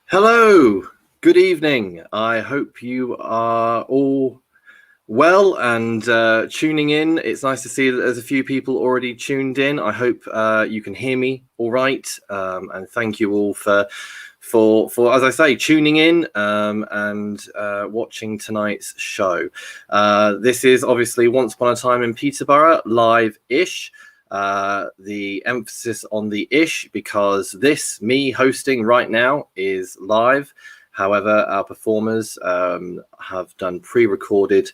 Hello, good evening. I hope you are all well and tuning in. It's nice to see that there's a few people already tuned in. I hope you can hear me all right, and thank you all for as I say, tuning in and watching tonight's show. This is obviously Once Upon a Time in Peterborough, live-ish. The emphasis on the ish because me hosting right now is live. However, our performers have done pre-recorded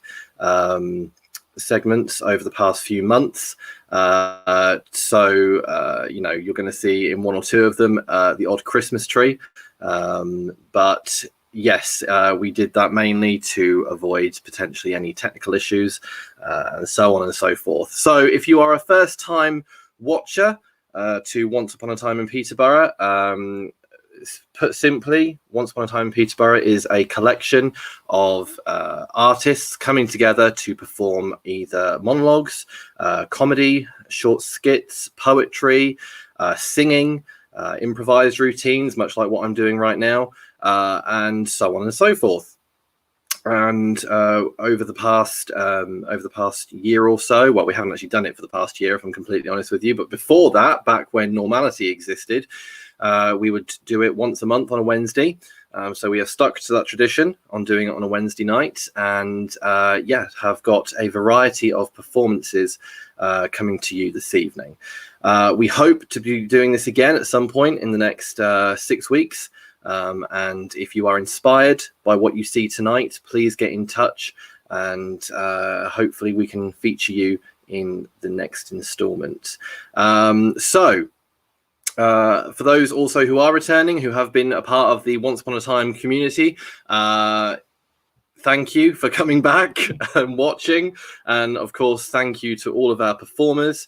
segments over the past few months. So you're going to see in one or two of them the odd Christmas tree. But yes, we did that mainly to avoid potentially any technical issues and so on and so forth. So if you are a first-time watcher to Once Upon a Time in Peterborough, put simply, Once Upon a Time in Peterborough is a collection of artists coming together to perform either monologues, comedy, short skits, poetry, singing, improvised routines, much like what I'm doing right now, and so on and so forth. And over the past year or so, well, we haven't actually done it for the past year, if I'm completely honest with you, but before that, back when normality existed, we would do it once a month on a Wednesday. So we have stuck to that tradition on doing it on a Wednesday night, and have got a variety of performances coming to you this evening. We hope to be doing this again at some point in the next 6 weeks. And if you are inspired by what you see tonight, please get in touch, and hopefully we can feature you in the next installment. For those also who are returning, who have been a part of the Once Upon a Time community, thank you for coming back and watching. And of course, thank you to all of our performers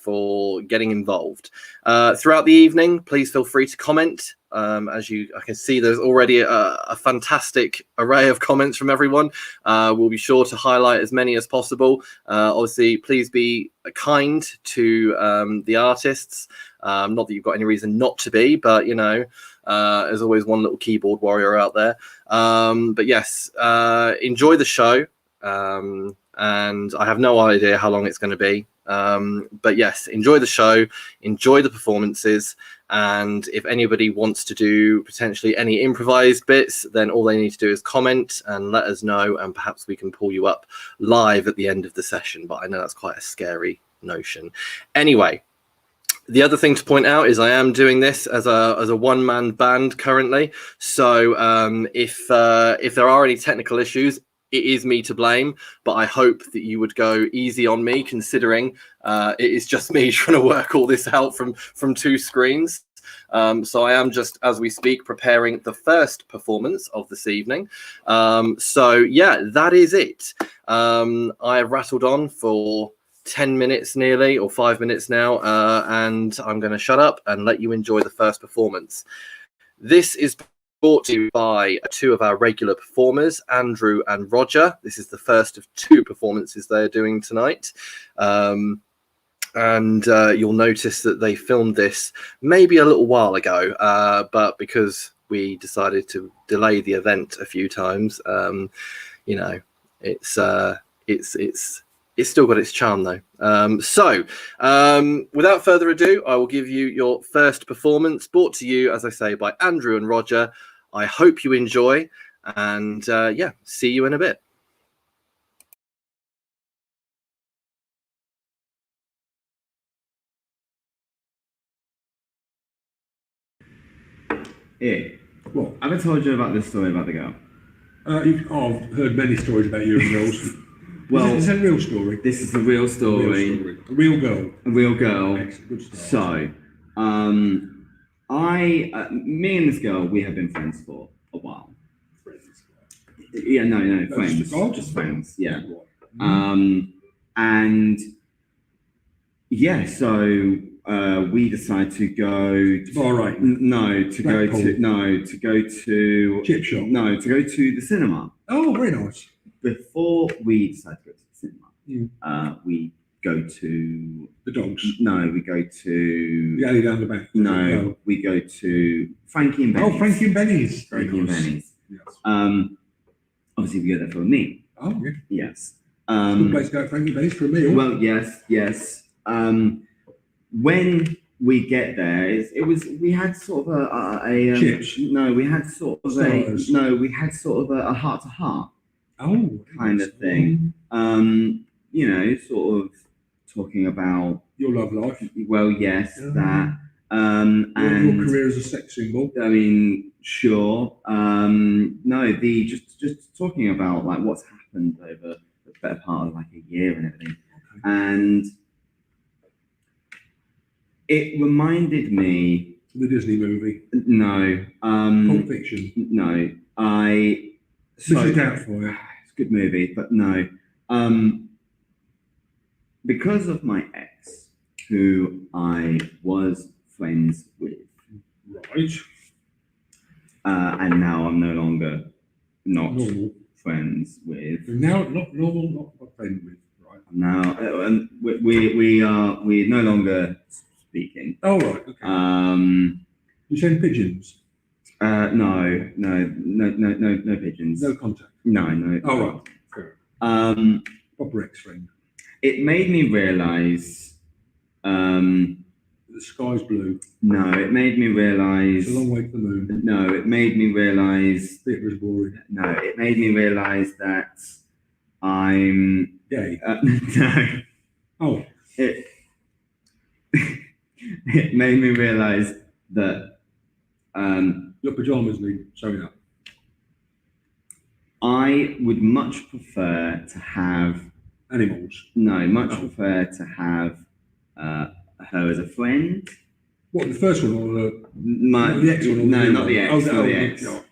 for getting involved. Throughout the evening, please feel free to comment. I can see there's already a fantastic array of comments from everyone. We'll be sure to highlight as many as possible. Obviously, please be kind to the artists. Not that you've got any reason not to be, but there's always one little keyboard warrior out there. But yes, enjoy the show. And I have no idea how long it's going to be. But yes, enjoy the show, enjoy the performances. And if anybody wants to do potentially any improvised bits, then all they need to do is comment and let us know, and perhaps we can pull you up live at the end of the session. But I know that's quite a scary notion. Anyway, the other thing to point out is I am doing this as a one-man band currently. So if there are any technical issues, it is me to blame, but I hope that you would go easy on me, considering it is just me trying to work all this out from two screens. So I am just, as we speak, preparing the first performance of this evening. So yeah, that is it. I have rattled on for 10 minutes nearly, or 5 minutes now, and I'm going to shut up and let you enjoy the first performance. This is brought to you by two of our regular performers, Andrew and Roger. This is the first of two performances they're doing tonight. And you'll notice that they filmed this maybe a little while ago, but because we decided to delay the event a few times, it's still got its charm though. So without further ado, I will give you your first performance, brought to you, as I say, by Andrew and Roger. I hope you enjoy, and see you in a bit. Hey, what? Have I told you about this story about the girl? I've heard many stories about you and girls. Well, is it a real story? This is a real story. A real girl. A real girl. Excellent. Good start. So, me and this girl, we have been friends for a while. Friends. Yeah, no, friends. Just friends. Yeah. And yeah, so we decided to go to Bar right. to go to Chip shop. No, to go to the cinema. Oh, very nice. Before we decided to go to the cinema, we go to The dogs. no, we go to The alley down the back. no, we go to Frankie and Benny's. Oh, Frankie and Benny's. Very Frankie and nice. Benny's. Yes. Obviously we go there for a meal. Oh, yeah. Yes. Good place to go to Frankie and Benny's for a meal. Well, yes. When we get there, we had sort of a chips. No, we had sort of Stars. we had sort of a heart to heart Oh, kind of thing. You know, sort of talking about Your love life. well, yes, Yeah. that. And Your career as a sex symbol. I mean, sure. No, just talking about like what's happened over the better part of like a year and everything, Okay. and it reminded me. The Disney movie. No. Pulp Fiction. No. This is doubtful. Yeah. It's a good movie, but no. Because of my ex, who I was friends with, Right. and now I'm no longer not Normal. friends with. Now, not normal, not friend with. Right. Now, we're no longer speaking. Oh, right. Okay. You send pigeons. No pigeons. No contact. No. Oh, right. Fair. Proper ex-friend. It made me realise. The sky's blue. No, it made me realise. It's a long way to the moon. No, it made me realise. Theatre is boring. No, it made me realise that I'm Gay. no. Oh. It it made me realise that Your pajamas need sewing up. I would much prefer to have Animals. prefer to have her as a friend. What, the first one or the The ex one? Or no, the not the one? ex. Oh, not the right. ex. Okay.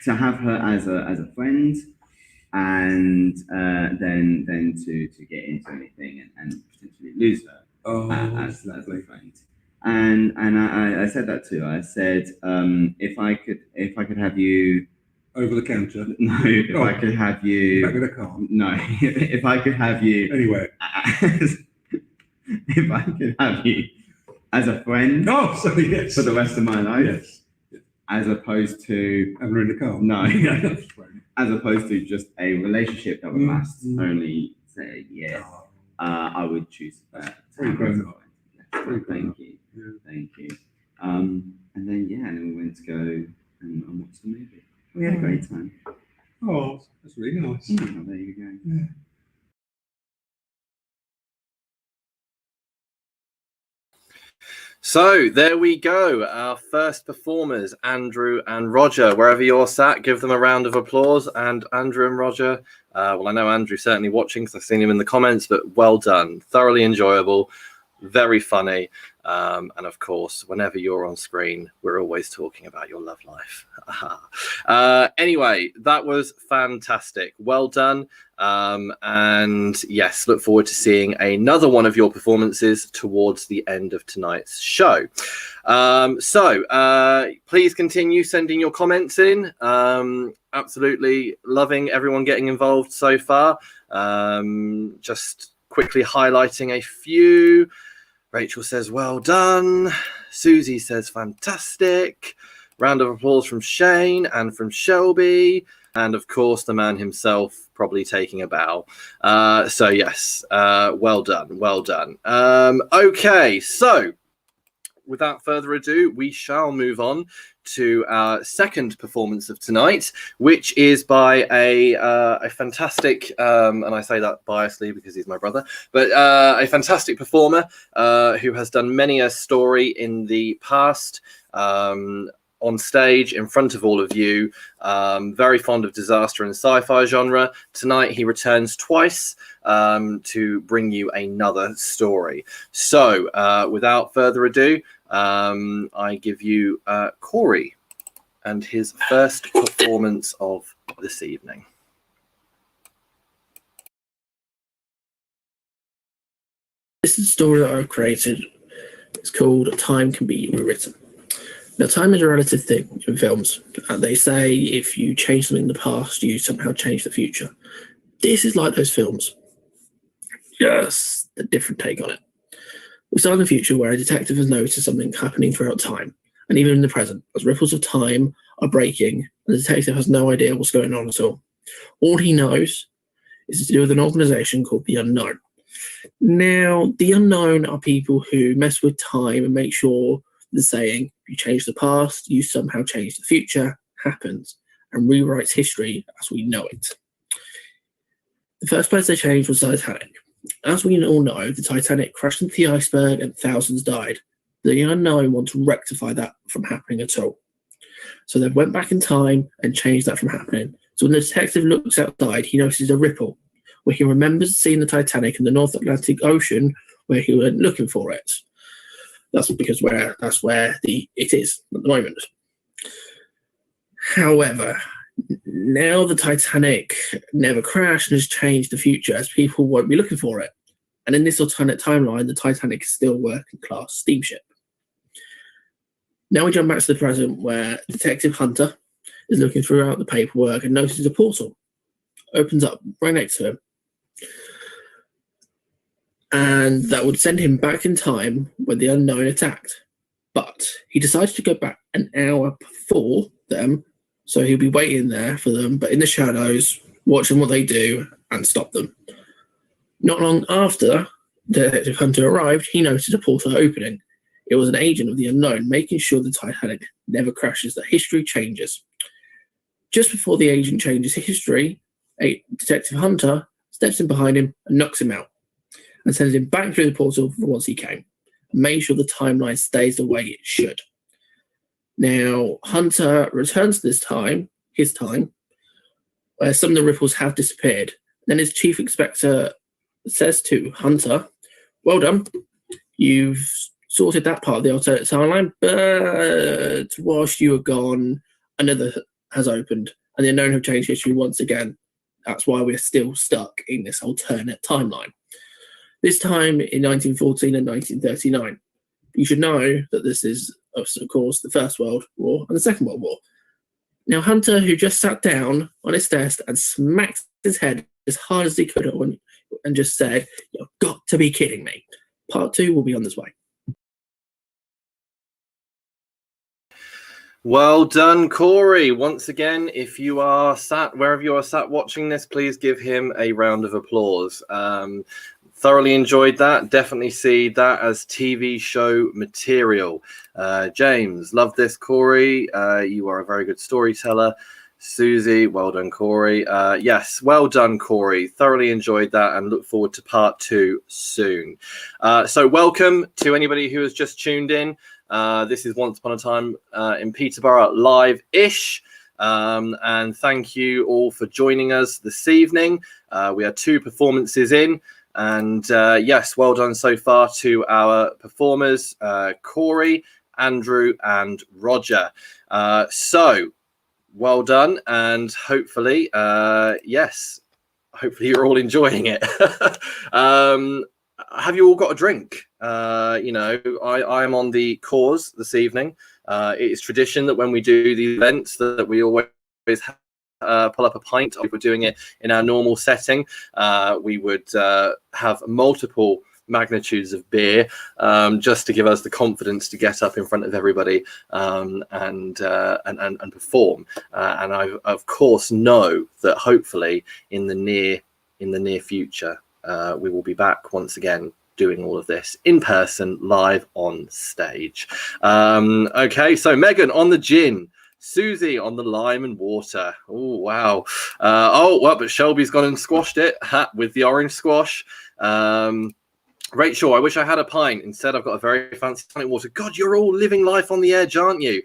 To have her as a friend, and then to get into anything and potentially lose her Oh, as a friend. And I said that to her. I said, if I could have you over the counter. no, if I could have you Back of the car. no, if I could have you Anyway. if I could have you as a friend Oh, sorry, yes. for the rest of my life, Yes. as opposed to Having her in the car. no, That's right. as opposed to just a relationship that would last only say a year, Oh, I would choose that. Very grown up. Very thank you. Yeah. Thank you. And then we went to go and watch the movie. We had a great time. Oh, that's really nice. Oh, there you go. Yeah. So there we go. Our first performers, Andrew and Roger. Wherever you're sat, give them a round of applause. And Andrew and Roger, well, I know Andrew's certainly watching because I've seen him in the comments, but well done. Thoroughly enjoyable, very funny. And of course, whenever you're on screen, we're always talking about your love life. Anyway, that was fantastic. Well done. And yes, look forward to seeing another one of your performances towards the end of tonight's show. Please continue sending your comments in. Absolutely loving everyone getting involved so far. Just quickly highlighting a few. Rachel says, well done. Susie says, fantastic. Round of applause from Shane and from Shelby. And of course, the man himself probably taking a bow. So yes, well done. Well done. Okay, so without further ado, we shall move on to our second performance of tonight, which is by a fantastic, and I say that biasly because he's my brother, but a fantastic performer who has done many a story in the past, on stage in front of all of you, very fond of disaster and sci-fi genre. Tonight he returns twice to bring you another story. So without further ado, I give you Corey and his first performance of this evening. This is a story that I've created. It's called Time Can Be Rewritten. Now, time is a relative thing in films. They say if you change something in the past, you somehow change the future. This is like those films. just a different take on it. We start in the future where a detective has noticed something happening throughout time, and even in the present, as ripples of time are breaking, the detective has no idea what's going on at all. All he knows is to do with an organization called the Unknown. Now, the Unknown are people who mess with time and make sure the saying, if you change the past, you somehow change the future, happens, and rewrites history as we know it. The first place they changed was Titanic. As we all know, the Titanic crashed into the iceberg and thousands died. The Unknown want to rectify that from happening at all. So they went back in time and changed that from happening. So when the detective looks outside, he notices a ripple, where he remembers seeing the Titanic in the North Atlantic Ocean, where he went looking for it. That's because that's where it is at the moment. However, now the Titanic never crashed and has changed the future, as people won't be looking for it. And in this alternate timeline, the Titanic is still a working class steamship. Now we jump back to the present, where Detective Hunter is looking throughout the paperwork and notices a portal opens up right next to him. And that would send him back in time when the Unknown attacked. But he decided to go back an hour before them, so he'll be waiting there for them, but in the shadows, watching what they do and stop them. Not long after Detective Hunter arrived, he noticed a portal opening. It was an agent of the Unknown, making sure the Titanic never crashes, that history changes. Just before the agent changes history, Detective Hunter steps in behind him and knocks him out, and sends him back through the portal from whence he came, and make sure the timeline stays the way it should. Now, Hunter returns to his time, where some of the ripples have disappeared. Then his chief inspector says to Hunter, "Well done, you've sorted that part of the alternate timeline, but whilst you were gone, another has opened, and the Unknown have changed history once again. That's why we're still stuck in this alternate timeline. This time in 1914 and 1939. You should know that this is, of course, the First World War and the Second World War." Now, Hunter, who just sat down on his desk and smacked his head as hard as he could and just said, "You've got to be kidding me." Part 2 will be on this way. Well done, Corey. Once again, if you are sat, wherever you are sat watching this, please give him a round of applause. Thoroughly enjoyed that. Definitely see that as TV show material. James, love this, Corey. You are a very good storyteller. Susie, well done, Corey. Yes, well done, Corey. Thoroughly enjoyed that and look forward to part 2 soon. So welcome to anybody who has just tuned in. This is Once Upon a Time in Peterborough live-ish. And thank you all for joining us this evening. We are 2 performances in. And yes, well done so far to our performers, Corey, Andrew, and Roger. So well done, and hopefully, yes, hopefully you're all enjoying it. Have you all got a drink? You know, I am on the cause this evening. It is tradition that when we do these events that we always pull up a pint. If we're doing it in our normal setting, we would have multiple magnitudes of beer, just to give us the confidence to get up in front of everybody and perform. And I, of course, know that hopefully in the near future, we will be back once again doing all of this in person, live on stage. Okay, so Megan on the gin. Susie on the lime and water. Oh, wow. Oh, well, but Shelby's gone and squashed it with the orange squash. Rachel, I wish I had a pint. Instead, I've got a very fancy tonic water. God, you're all living life on the edge, aren't you?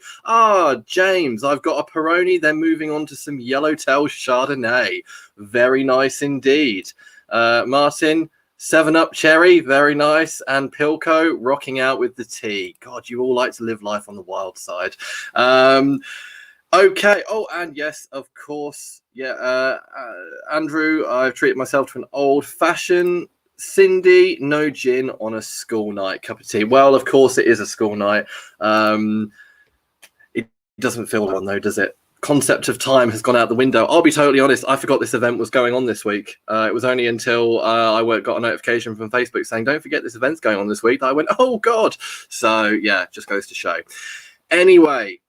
James, I've got a Peroni. Then moving on to some Yellowtail Chardonnay. Very nice indeed. Martin, 7-Up Cherry, very nice. And Pilco, rocking out with the tea. God, you all like to live life on the wild side. Okay. Oh, and yes, of course. Yeah. Andrew, I've treated myself to an old-fashioned. Cindy, no gin on a school night. Cup of tea. Well, of course it is a school night. It doesn't feel one though, does it? concept of time has gone out the window. I'll be totally honest, I forgot this event was going on this week. It was only until I got a notification from Facebook saying, don't forget this event's going on this week, that I went, oh God. So yeah, just goes to show. Anyway,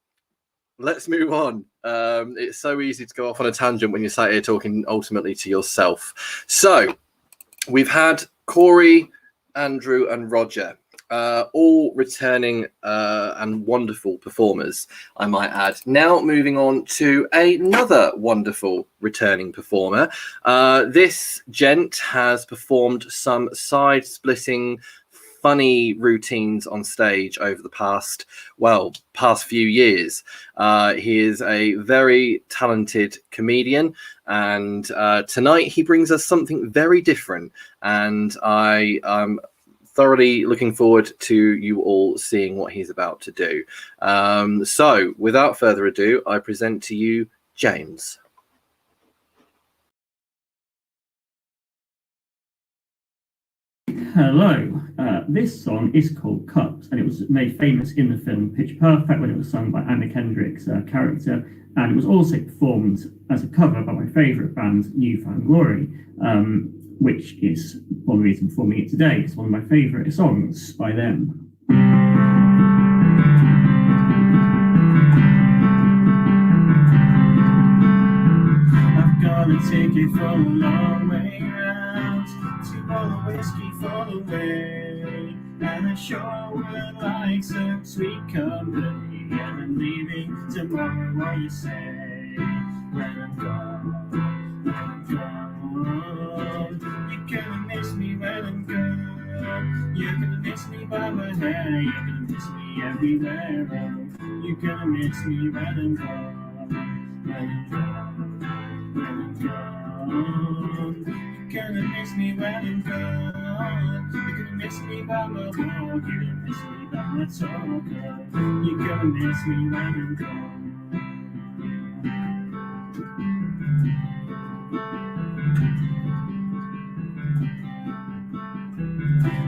let's move on. It's so easy to go off on a tangent when you're sat here talking ultimately to yourself. So we've had Corey, Andrew and Roger, all returning and wonderful performers, I might add. Now moving on to another wonderful returning performer. This gent has performed some side-splitting funny routines on stage over the past few years. He is a very talented comedian, and tonight he brings us something very different, and I'm thoroughly looking forward to you all seeing what he's about to do. So without further ado, I present to you James. Hello, this song is called Cups, and it was made famous in the film Pitch Perfect when it was sung by Anna Kendrick's character, and it was also performed as a cover by my favourite band, New Found Glory, which is one of the reasons for performing it today. It's one of my favourite songs by them. I've got a ticket for a long way round to all the whiskey for the way, and I sure would like some sweet company, and I'm leaving tomorrow. What you say when I'm gone? When I'm gone, you're gonna miss me when I'm gone. You're gonna miss me by my hair. You're gonna miss me everywhere. Oh, you're gonna miss me when I'm gone. When I'm gone. When I'm gone, you're gonna miss me when I'm gone. You're gonna miss me by my walk. You're gonna miss me by my talk. You're gonna miss me when I'm gone.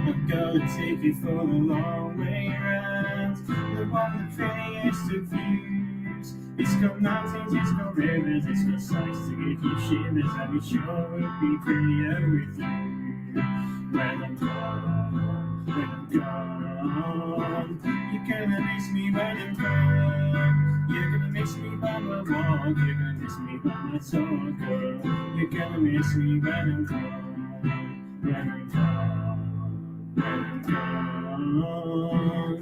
I've got a ticket for the long way round, the one with prettiest of views. It's got mountains, it's got rivers, it's got sights to give you shivers, and it sure would be prettier with you. When I'm gone, when I'm gone, you're gonna miss me when I'm gone. You're gonna miss me by my walk, you're gonna miss me by my talk, girl. You're gonna miss me when I'm gone, when I'm gone. When I'm gone,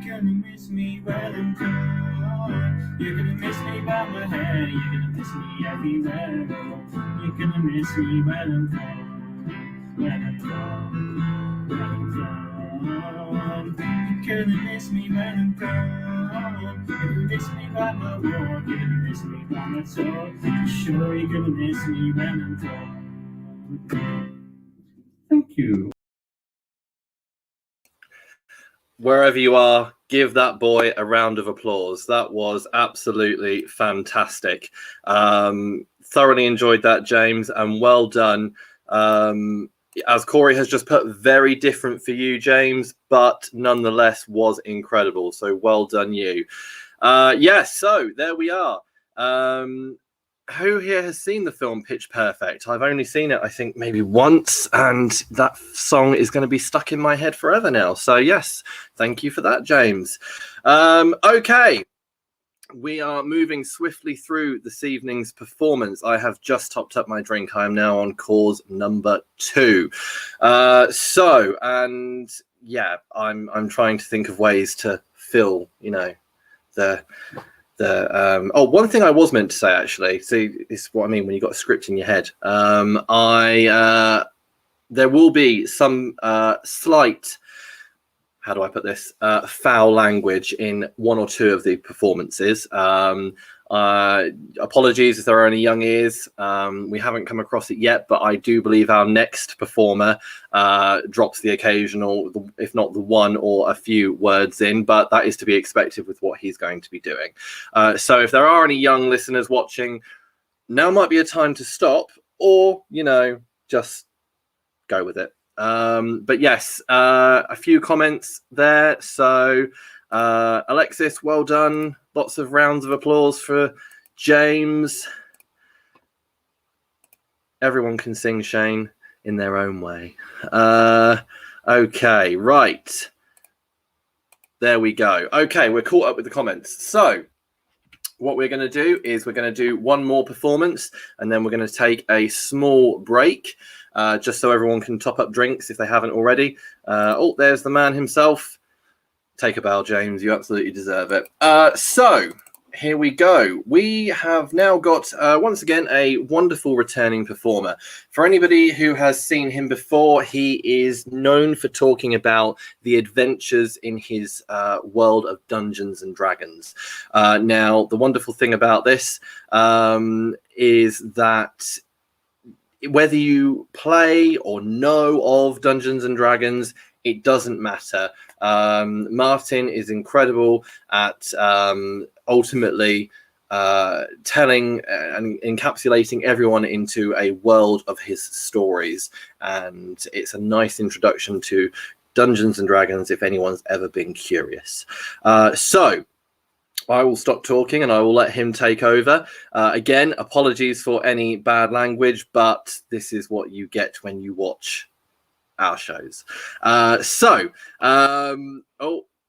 you're gonna miss me when I'm gone. You're gonna miss me by my hair. You're gonna miss me everywhere. You're gonna miss me when I'm gone. When I'm gone, when I'm gone, you're gonna miss me when I'm gone. You're gonna miss me by my walk. You're gonna miss me by my talk. For sure, you're gonna miss me when I'm gone. Thank you. Wherever you are, give that boy a round of applause. That was absolutely fantastic. Thoroughly enjoyed that, James, and well done. As Corey has just put, very different for you, James, but nonetheless was incredible. So well done you. Yes, so there we are. Who here has seen the film Pitch Perfect? I've only seen it, I think, maybe once, and that song is going to be stuck in my head forever now. So yes, thank you for that, James. Okay, we are moving swiftly through this evening's performance. I have just topped up my drink. I am now on cause number 2. And yeah, I'm trying to think of ways to fill, one thing I was meant to say, actually, see, this is what I mean when you've got a script in your head. There will be some slight, how do I put this, foul language in one or two of the performances. Apologies if there are any young ears. We haven't come across it yet, but I do believe our next performer drops the occasional, if not the one or a few words in, but that is to be expected with what he's going to be doing. So if there are any young listeners watching, now might be a time to stop, or, just go with it. But yes, a few comments there. So Alexis, well done. Lots of rounds of applause for James. Everyone can sing, Shane, in their own way. Okay, right. There we go. Okay, we're caught up with the comments. So what we're going to do is we're going to do one more performance, and then we're going to take a small break, just so everyone can top up drinks if they haven't already. Oh, there's the man himself. Take a bow, James. You absolutely deserve it. So here we go. We have now got, once again, a wonderful returning performer. For anybody who has seen him before, he is known for talking about the adventures in his world of Dungeons and Dragons. Now, the wonderful thing about this is that whether you play or know of Dungeons and Dragons, it doesn't matter. Martin is incredible at ultimately telling and encapsulating everyone into a world of his stories, and it's a nice introduction to Dungeons and Dragons if anyone's ever been curious. So I will stop talking and I will let him take over. Again, apologies for any bad language, but this is what you get when you watch our shows. Oh,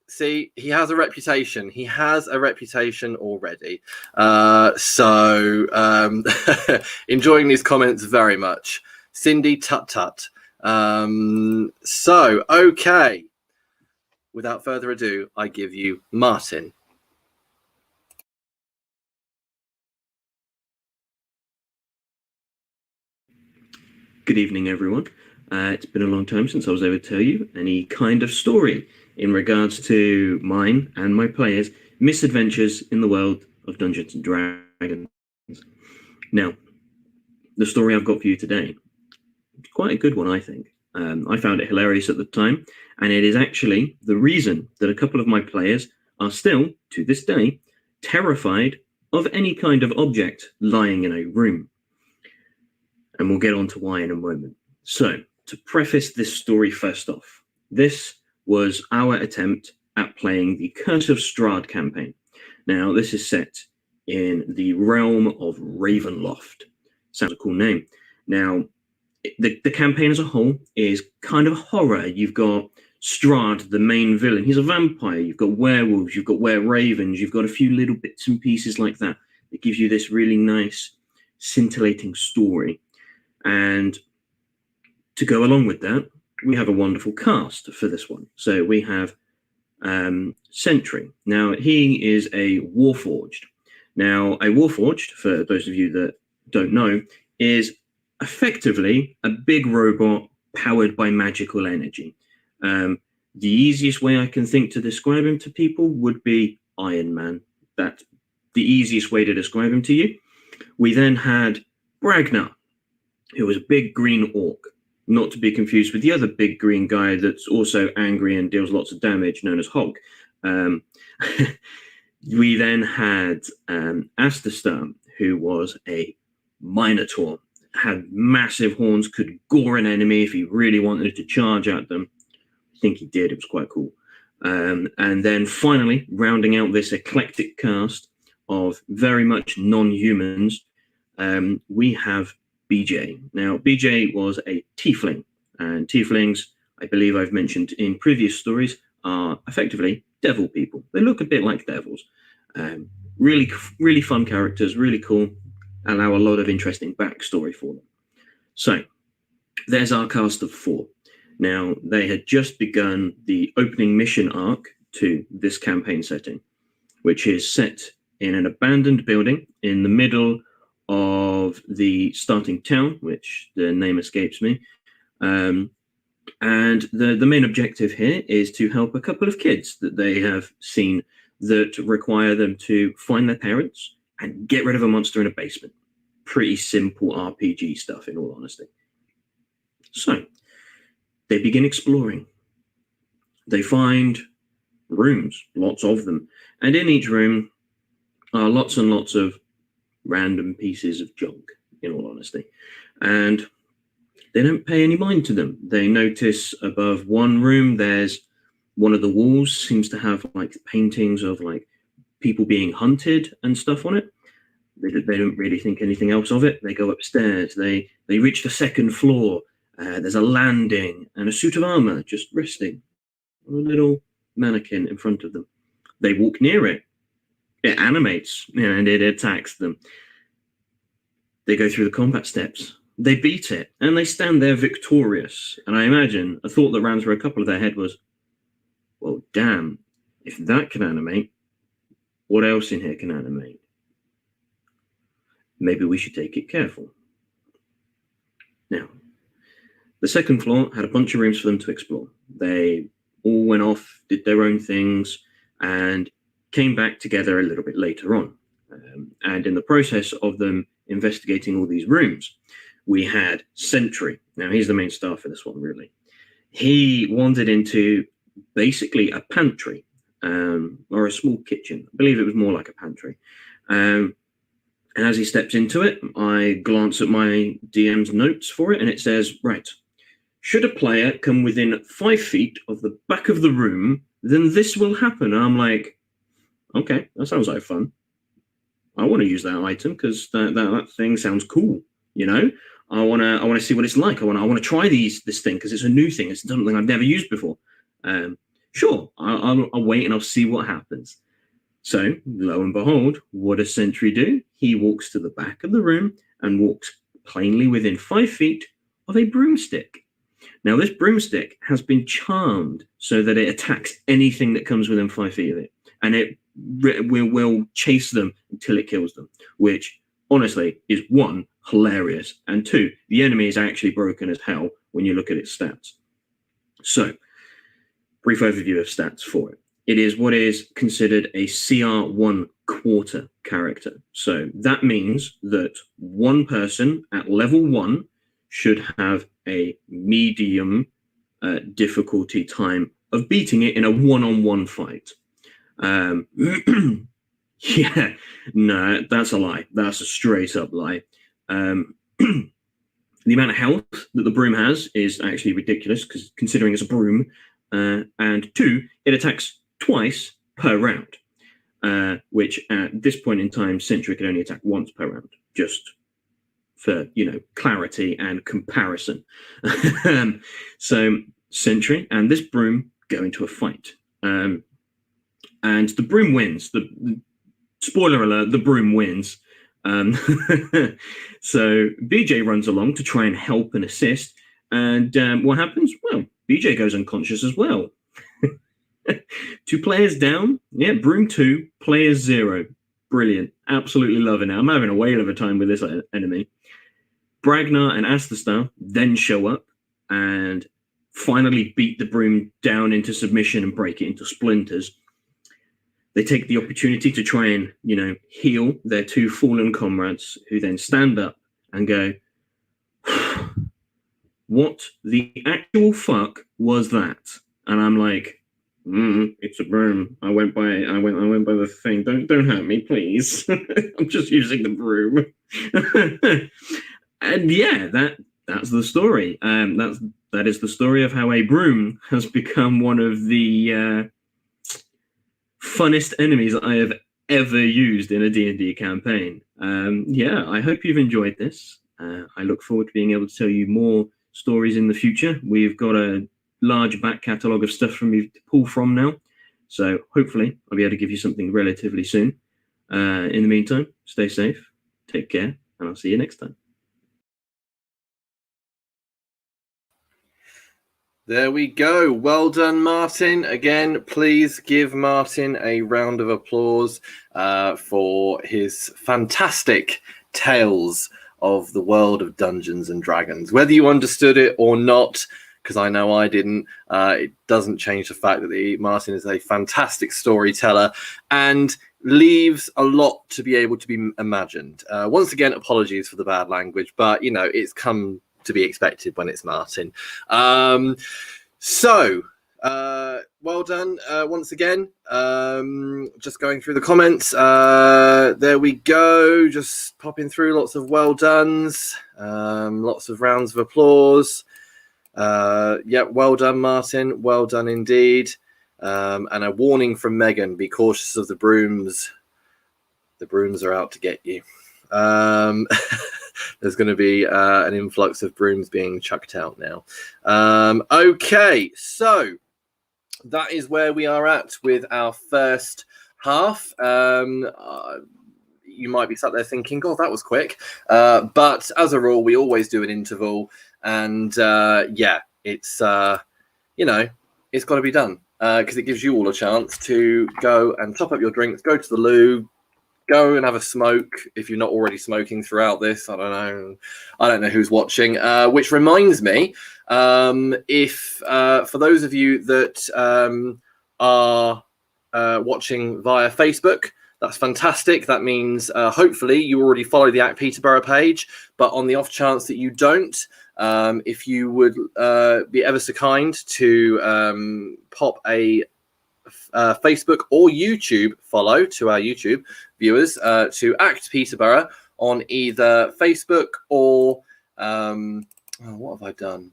see, he has a reputation. He has a reputation already. Enjoying these comments very much. Cindy, tut tut. Okay. Without further ado, I give you Martin. Good evening, everyone. It's been a long time since I was able to tell you any kind of story in regards to mine and my players' misadventures in the world of Dungeons and Dragons. Now, the story I've got for you today is quite a good one, I think. I found it hilarious at the time, and it is actually the reason that a couple of my players are still, to this day, terrified of any kind of object lying in a room. And we'll get on to why in a moment. So, to preface this story first off, this was our attempt at playing the Curse of Strahd campaign. Now, this is set in the realm of Ravenloft. Sounds a cool name. Now, the campaign as a whole is kind of horror. You've got Strahd, the main villain. He's a vampire. You've got werewolves. You've got were-ravens. You've got a few little bits and pieces like that. It gives you this really nice, scintillating story. And to go along with that, we have a wonderful cast for this one. So we have Sentry. Now, he is a Warforged. Now, a Warforged, for those of you that don't know, is effectively a big robot powered by magical energy. The easiest way I can think to describe him to people would be Iron Man. That's the easiest way to describe him to you. We then had Bragnar, who was a big green orc, not to be confused with the other big green guy that's also angry and deals lots of damage, known as Hulk. We then had Astastar, who was a Minotaur, had massive horns, could gore an enemy if he really wanted to charge at them. I think he did, it was quite cool. And then finally, rounding out this eclectic cast of very much non-humans, we have BJ. Now, BJ was a tiefling, and tieflings, I believe I've mentioned in previous stories, are effectively devil people. They look a bit like devils. Really, really fun characters, really cool, allow a lot of interesting backstory for them. So, there's our cast of 4. Now, they had just begun the opening mission arc to this campaign setting, which is set in an abandoned building in the middle of the starting town, which the name escapes me. And the main objective here is to help a couple of kids that they have seen that require them to find their parents and get rid of a monster in a basement. Pretty simple RPG stuff, in all honesty. So, they begin exploring. They find rooms, lots of them. And in each room are lots and lots of random pieces of junk, in all honesty. And they don't pay any mind to them. They notice above one room, there's one of the walls seems to have like paintings of like people being hunted and stuff on it. They don't really think anything else of it. They go upstairs. They reach the second floor. There's a landing and a suit of armor just resting on a little mannequin in front of them. They walk near it. It animates, and it attacks them. They go through the combat steps. They beat it, and they stand there victorious. And I imagine a thought that ran through a couple of their head was, well, damn, if that can animate, what else in here can animate? Maybe we should take it careful. Now, the second floor had a bunch of rooms for them to explore. They all went off, did their own things, and came back together a little bit later on. And in the process of them investigating all these rooms, we had Sentry. Now, he's the main star for this one, really. He wandered into basically a pantry, or a small kitchen. I believe it was more like a pantry. And as he steps into it, I glance at my DM's notes for it, and it says, right, should a player come within 5 feet of the back of the room, then this will happen. And I'm like, okay, that sounds like fun. I want to use that item because that thing sounds cool. You know, I want to see what it's like. I want to try this thing because it's a new thing. It's something I've never used before. Sure, I'll wait and I'll see what happens. So lo and behold, what does Sentry do? He walks to the back of the room and walks plainly within 5 feet of a broomstick. Now, this broomstick has been charmed so that it attacks anything that comes within 5 feet of it, and it will chase them until it kills them, which honestly is, one, hilarious, and two, the enemy is actually broken as hell when you look at its stats. So, brief overview of stats for it. It is what is considered a CR1 quarter character. So that means that one person at level 1 should have a medium difficulty time of beating it in a one-on-one fight. Yeah, no, that's a lie. That's a straight up lie. The amount of health that the broom has is actually ridiculous, because considering it's a broom. And two, it attacks twice per round, which at this point in time, Sentry can only attack once per round, just for, clarity and comparison. So Sentry and this broom go into a fight. And the broom wins. The spoiler alert, the broom wins. So BJ runs along to try and help and assist. And what happens? Well, BJ goes unconscious as well. 2 players down. Yeah, broom 2, players 0. Brilliant. Absolutely loving it. I'm having a whale of a time with this enemy. Bragnar and Astastar then show up and finally beat the broom down into submission and break it into splinters. They take the opportunity to try and, heal their 2 fallen comrades, who then stand up and go, what the actual fuck was that? And I'm like, it's a broom. I went by the thing. Don't hurt me, please. I'm just using the broom. And yeah, that's the story. That is the story of how a broom has become one of the funnest enemies I have ever used in a D&D campaign. Yeah, I hope you've enjoyed this. I look forward to being able to tell you more stories in the future. We've got a large back catalogue of stuff from you to pull from now, so hopefully I'll be able to give you something relatively soon. In the meantime, stay safe, take care, and I'll see you next time. There we go. Well done, Martin. Again, please give Martin a round of applause for his fantastic tales of the world of Dungeons and Dragons. Whether you understood it or not, because I know I didn't, it doesn't change the fact that Martin is a fantastic storyteller and leaves a lot to be able to be imagined. Once again, apologies for the bad language, but, it's come to be expected when it's Martin. So well done once again. Just going through the comments. There we go. Just popping through lots of well dones. Lots of rounds of applause. Yeah, well done, Martin. Well done indeed. And a warning from Megan: be cautious of the brooms. The brooms are out to get you. There's going to be an influx of brooms being chucked out now. Okay, so that is where we are at with our first half. You might be sat there thinking, "God, that was quick," but as a rule, we always do an interval, and yeah, it's it's got to be done because it gives you all a chance to go and top up your drinks, go to the loo, go and have a smoke if you're not already smoking throughout this. I don't know who's watching. Which reminds me, if for those of you that are watching via Facebook, that's fantastic. That means hopefully you already follow the Act Peterborough page. But on the off chance that you don't, if you would be ever so kind to pop a Facebook or YouTube follow to our YouTube viewers to Act Peterborough on either Facebook or what have I done?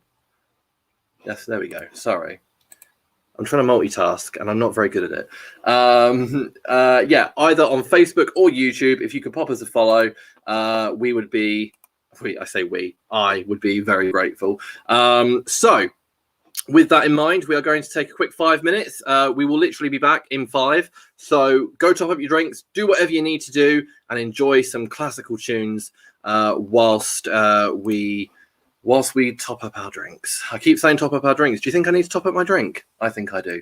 Yes, there we go. Sorry. I'm trying to multitask and I'm not very good at it. Yeah, either on Facebook or YouTube, if you could pop us a follow, we would be, I would be very grateful. So with that in mind, we are going to take a quick 5 minutes. We will literally be back in 5. So go top up your drinks, do whatever you need to do, and enjoy some classical tunes whilst we top up our drinks. I keep saying top up our drinks. Do you think I need to top up my drink? I think I do.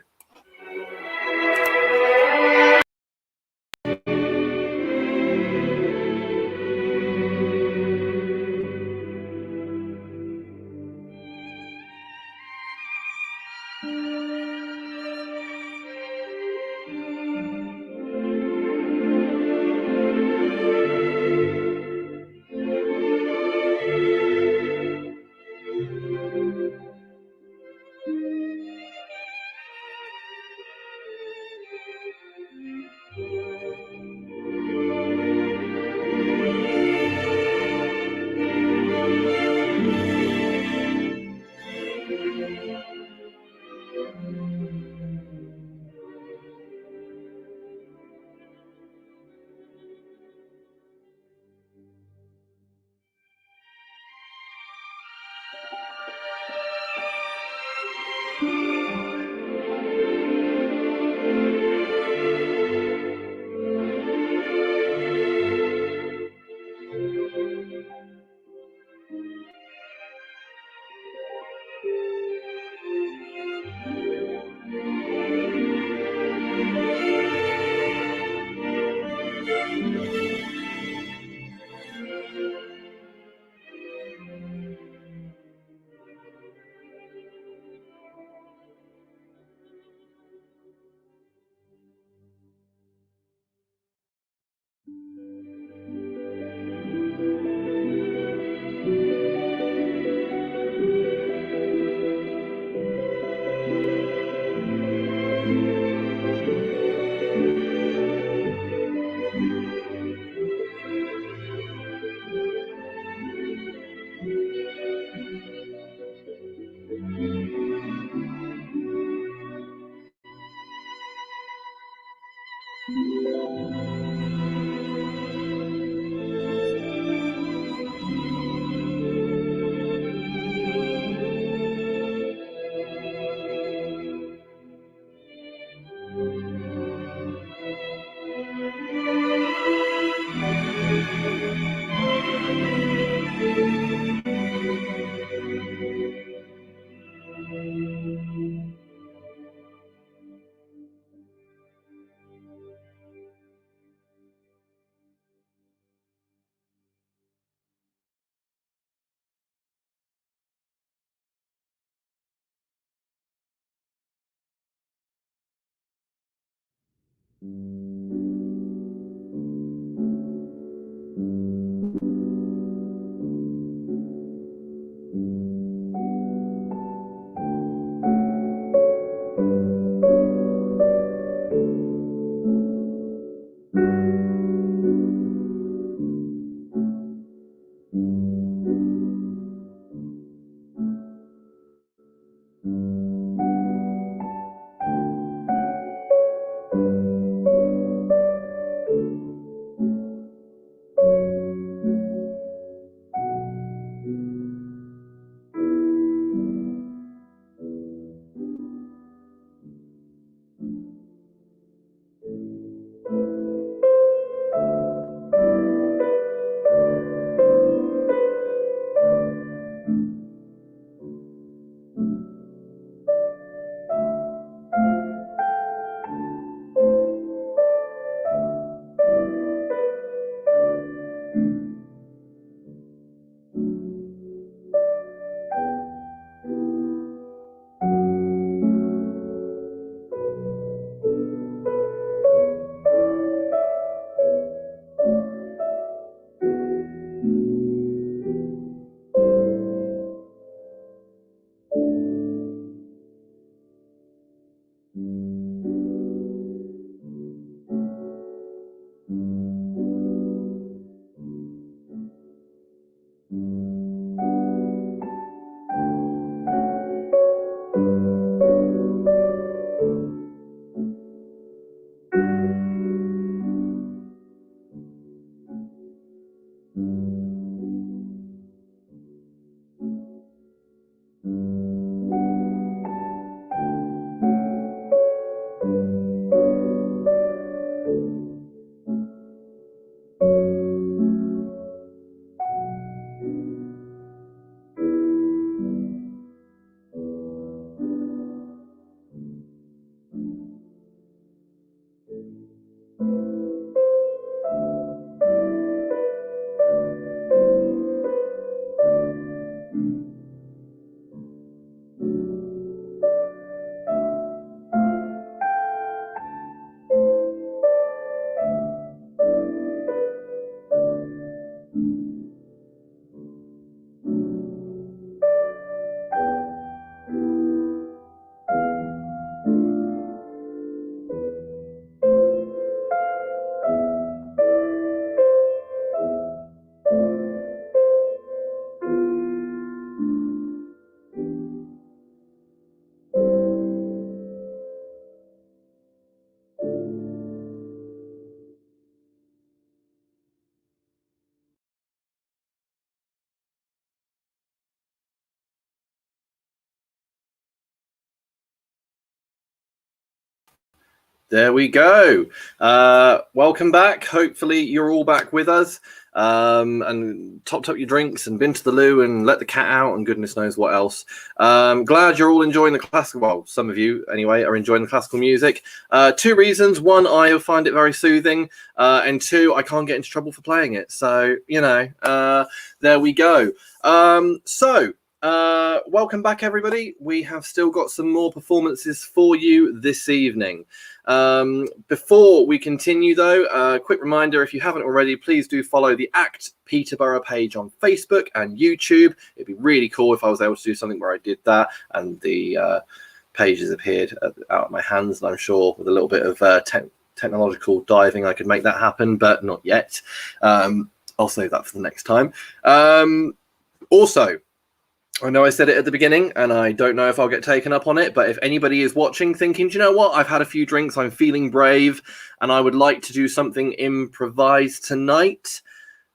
There we go. Welcome back. Hopefully you're all back with us and topped up your drinks and been to the loo and let the cat out and goodness knows what else. Glad you're all enjoying the classical. Well, some of you anyway are enjoying the classical music. 2 reasons. 1, I find it very soothing. And 2, I can't get into trouble for playing it. So, there we go. Welcome back, everybody. We have still got some more performances for you this evening. Before we continue, though, a quick reminder, if you haven't already, please do follow the Act Peterborough page on Facebook and YouTube. It'd be really cool if I was able to do something where I did that and the pages appeared out of my hands, and I'm sure with a little bit of technological diving I could make that happen, but not yet. I'll save that for the next time. Also, I know I said it at the beginning, and I don't know if I'll get taken up on it, but if anybody is watching thinking, do you know what, I've had a few drinks, I'm feeling brave, and I would like to do something improvised tonight,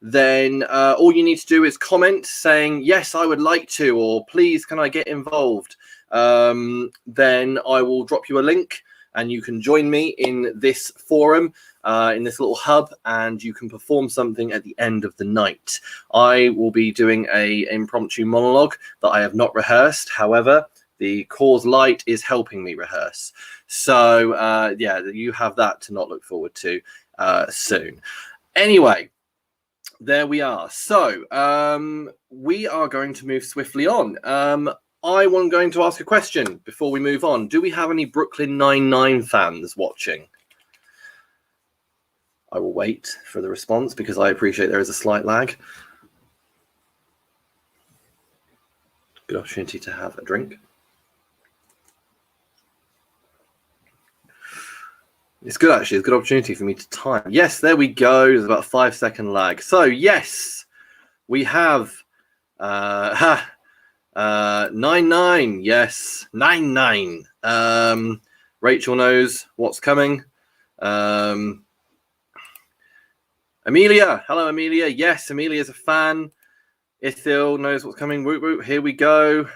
then all you need to do is comment saying, yes, I would like to, or please, can I get involved? Then I will drop you a link, and you can join me in this forum, in this little hub, and you can perform something at the end of the night. I will be doing an impromptu monologue that I have not rehearsed. However, the cause light is helping me rehearse. So, yeah, you have that to not look forward to soon. Anyway, there we are. So, we are going to move swiftly on. I'm going to ask a question before we move on. Do we have any Brooklyn Nine-Nine fans watching? I will wait for the response because I appreciate there is a slight lag. Good opportunity to have a drink. It's good, actually. It's a good opportunity for me to time. Yes, there we go. There's about a 5-second lag. So, yes, we have 9-9. Yes, 9-9. Rachel knows what's coming. Amelia, hello Amelia. Yes, Amelia's a fan. Ithil knows what's coming. Woot woot. Here we go.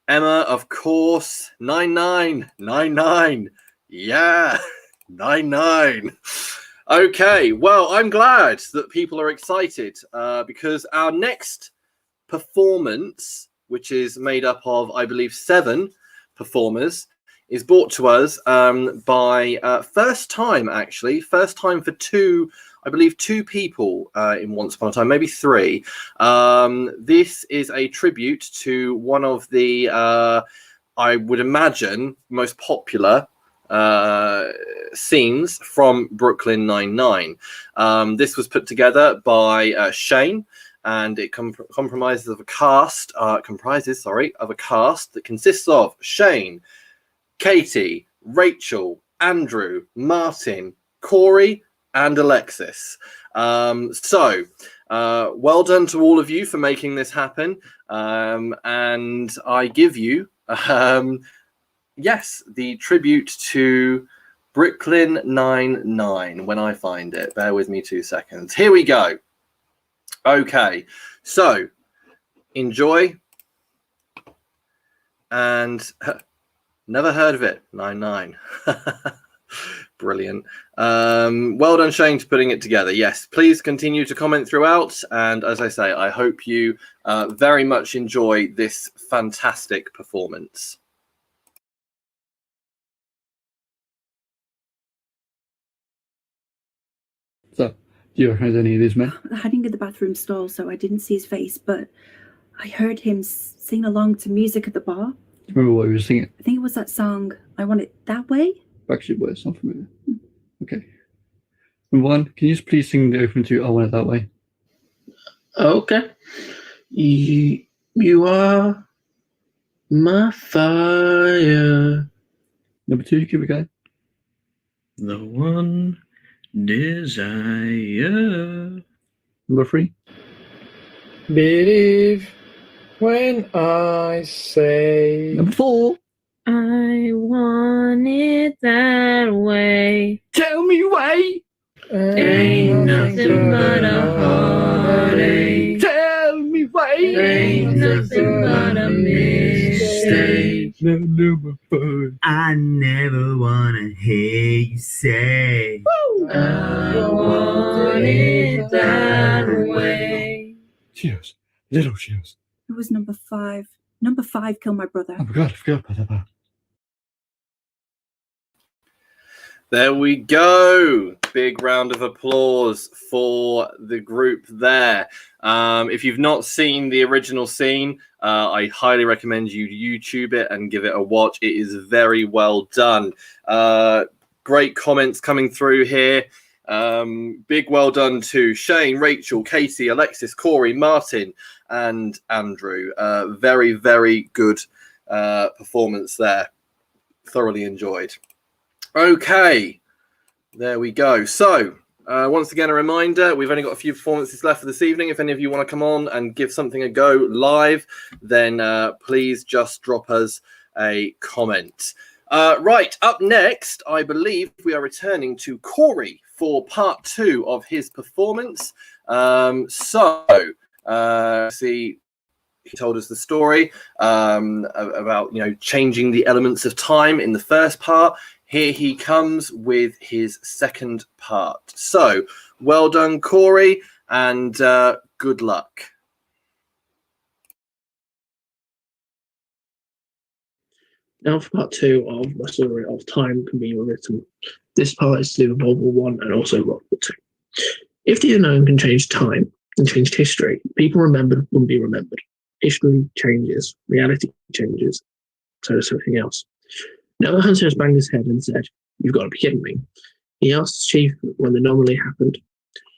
Emma, of course. 9-9. 9-9. Yeah. 9-9. Okay. Well, I'm glad that people are excited because our next performance, which is made up of, I believe, 7 performers, is brought to us by first time for 2. I believe 2 people in Once Upon a Time, maybe 3. This is a tribute to one of the, I would imagine, most popular scenes from Brooklyn Nine-Nine. This was put together by Shane, and it comprises of a cast that consists of Shane, Katie, Rachel, Andrew, Martin, Corey, and Alexis. Well done to all of you for making this happen. And I give you, yes, the tribute to Brooklyn Nine-Nine when I find it. Bear with me 2 seconds. Here we go. Okay, so enjoy. And never heard of it. 9-9. Brilliant. Well done, Shane, for putting it together. Yes, please continue to comment throughout. And as I say, I hope you very much enjoy this fantastic performance. So, do you recognize any of these men? Hiding in the bathroom stall, so I didn't see his face, but I heard him sing along to music at the bar. Do you remember what he was singing? I think it was that song, I Want It That Way. Backstreet Boys, not familiar. Okay. Number 1, can you just please sing the opening to I Want It That Way? Okay. You are my fire. Number 2, keep it going. The one desire. Number 3. Believe when I say. Number 4. I want it that way. Tell me why. Ain't nothing but a heartache. Tell me why. Ain't nothing but a mistake. way. Number 5. I never wanna hear you say. I want it that way. Cheers. Little cheers. It was number 5. Number 5 killed my brother. Oh my god, I forgot about that part. There we go. Big round of applause for the group there. If you've not seen the original scene, I highly recommend you YouTube it and give it a watch. It is very well done. Great comments coming through here. Big well done to Shane, Rachel, Casey, Alexis, Corey, Martin, and Andrew. Very, very good performance there. Thoroughly enjoyed. Okay, there we go. So, once again, a reminder, we've only got a few performances left for this evening. If any of you want to come on and give something a go live, then please just drop us a comment. Right, up next, I believe we are returning to Corey for part 2 of his performance. See, he told us the story about, changing the elements of time in the first part. Here he comes with his second part. So, well done, Corey, and good luck. Now for part 2 of my story of Time Can Be Rewritten. This part is to do with World War I and also World War II. If the unknown can change time and change history, people remembered wouldn't be remembered. History changes, reality changes, so does everything else. Now the hunter has banged his head and said, "You've got to be kidding me." He asked the chief when the anomaly happened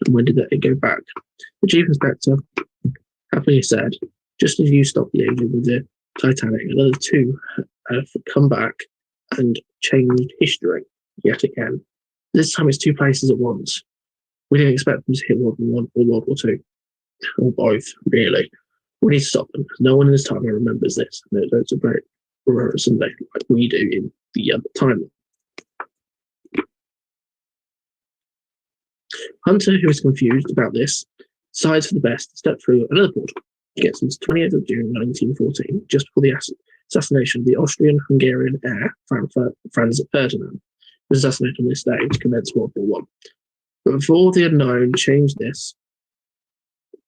and when did it go back. The chief inspector happily said, "Just as you stopped the engine with the Titanic, another 2 have come back and changed history yet again. This time it's 2 places at once. We didn't expect them to hit World War I or World War II, or both, really. We need to stop them. No one in this time remembers this. It's a very Sunday like we do in the other time." Hunter, who is confused about this, decides for the best to step through another portal. He gets into 20th of June 1914, just before the assassination of the Austrian-Hungarian heir, Franz Ferdinand, who was assassinated on this day to commence World War I. But before the unknown changed this,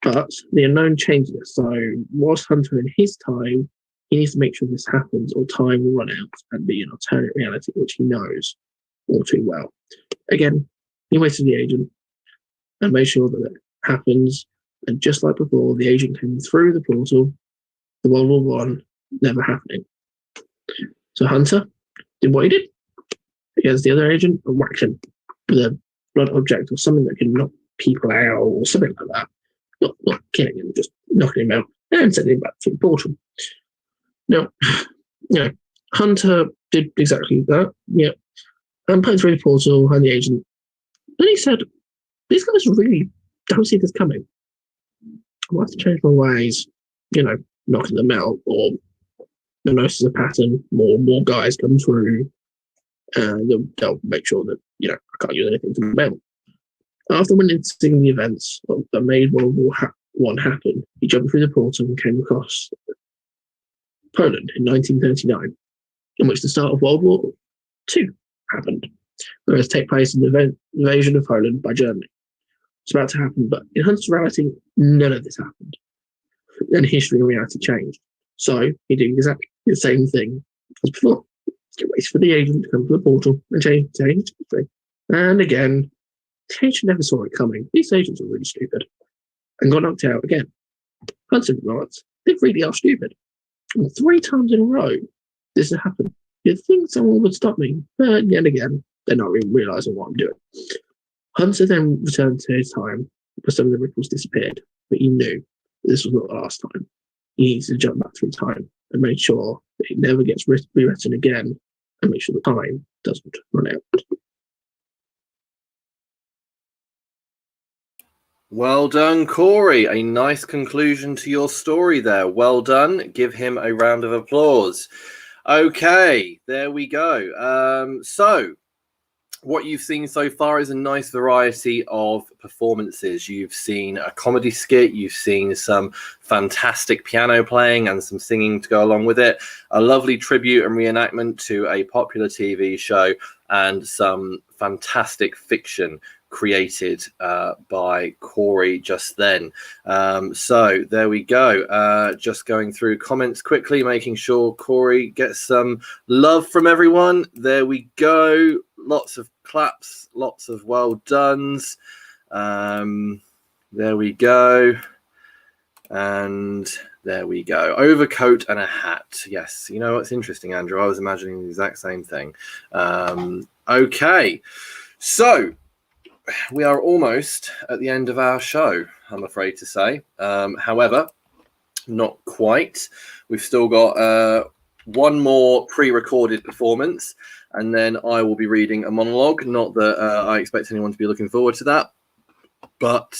so whilst Hunter in his time, he needs to make sure this happens or time will run out and be an alternate reality, which he knows all too well. Again, he waited the agent and made sure that it happens. And just like before, the agent came through the portal, the World War I never happening. So Hunter did what he did against the other agent and whacked him with a blunt object or something that can knock people out or something like that. Not killing him, just knocking him out and sending him back through the portal. Now, Hunter did exactly that. Yeah. And put through the portal and the agent. Then he said, "These guys really don't see this coming. I'll have to change my ways, knocking them out, or they'll notice a pattern, more guys come through, and they'll make sure that, I can't use anything to them." After witnessing the events that made World War I happen, he jumped through the portal and came across Poland in 1939, in which the start of World War II happened, whereas take place in the invasion of Poland by Germany. It's about to happen, but in Hunter's reality, none of this happened. And history and reality changed. So he did exactly the same thing as before. He waits for the agent to come to the portal and change history. And again, the agent never saw it coming. These agents are really stupid. And got knocked out again. Hunter remarks, they really are stupid. And 3 times in a row, this has happened. You'd think someone would stop me, but yet again, they're not even realising what I'm doing. Hunter then returned to his time, but some of the ripples disappeared, but he knew this was not the last time. He needs to jump back through time and make sure that it never gets rewritten again and make sure the time doesn't run out. Well done, Corey. A nice conclusion to your story there. Well done. Give him a round of applause. Okay, there we go. what you've seen so far is a nice variety of performances. You've seen a comedy skit, you've seen some fantastic piano playing and some singing to go along with it, a lovely tribute and reenactment to a popular TV show, and some fantastic fiction created by Corey just then. So there we go. Just going through comments quickly, making sure Corey gets some love from everyone. There we go. Lots of claps, lots of well dones. There we go. And there we go. Overcoat and a hat. Yes. You know what's interesting, Andrew? I was imagining the exact same thing. Okay. So we are almost at the end of our show, I'm afraid to say. However, not quite. We've still got one more pre-recorded performance, and then I will be reading a monologue. Not that I expect anyone to be looking forward to that, but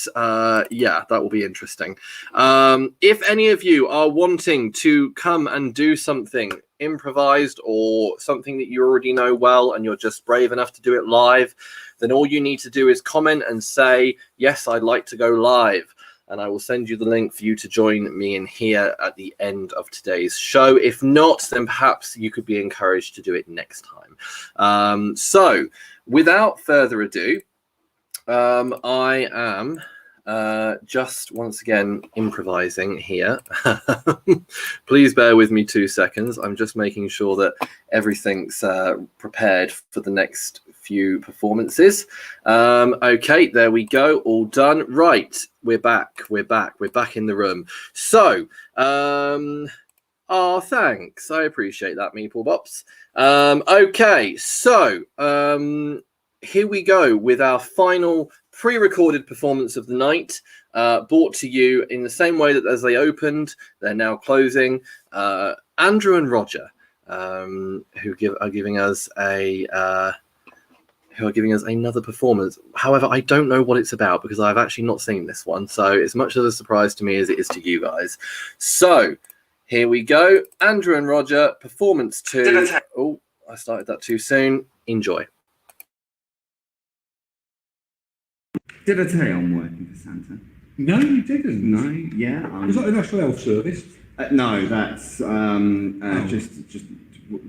yeah, that will be interesting. If any of you are wanting to come and do something improvised or something that you already know well and you're just brave enough to do it live, then all you need to do is comment and say, yes, I'd like to go live. And I will send you the link for you to join me in here at the end of today's show. If not, then perhaps you could be encouraged to do it next time. So without further ado, I am just once again improvising here. Please bear with me 2 seconds. I'm just making sure that everything's prepared for the next few performances. Okay, there we go. All done. Right, we're back in the room. So oh, thanks, I appreciate that, Meeple Bops. Okay, so here we go with our final pre-recorded performance of the night, brought to you in the same way that as they opened, they're now closing. Andrew and Roger, who are giving us another performance. However, I don't know what it's about because I've actually not seen this one, so it's much of a surprise to me as it is to you guys. So here we go, Andrew and Roger, performance 2. Oh, I started that too soon. Enjoy. Did I tell you I'm working for Santa? No, you didn't. No, yeah. Was that the National Health Service? No, that's just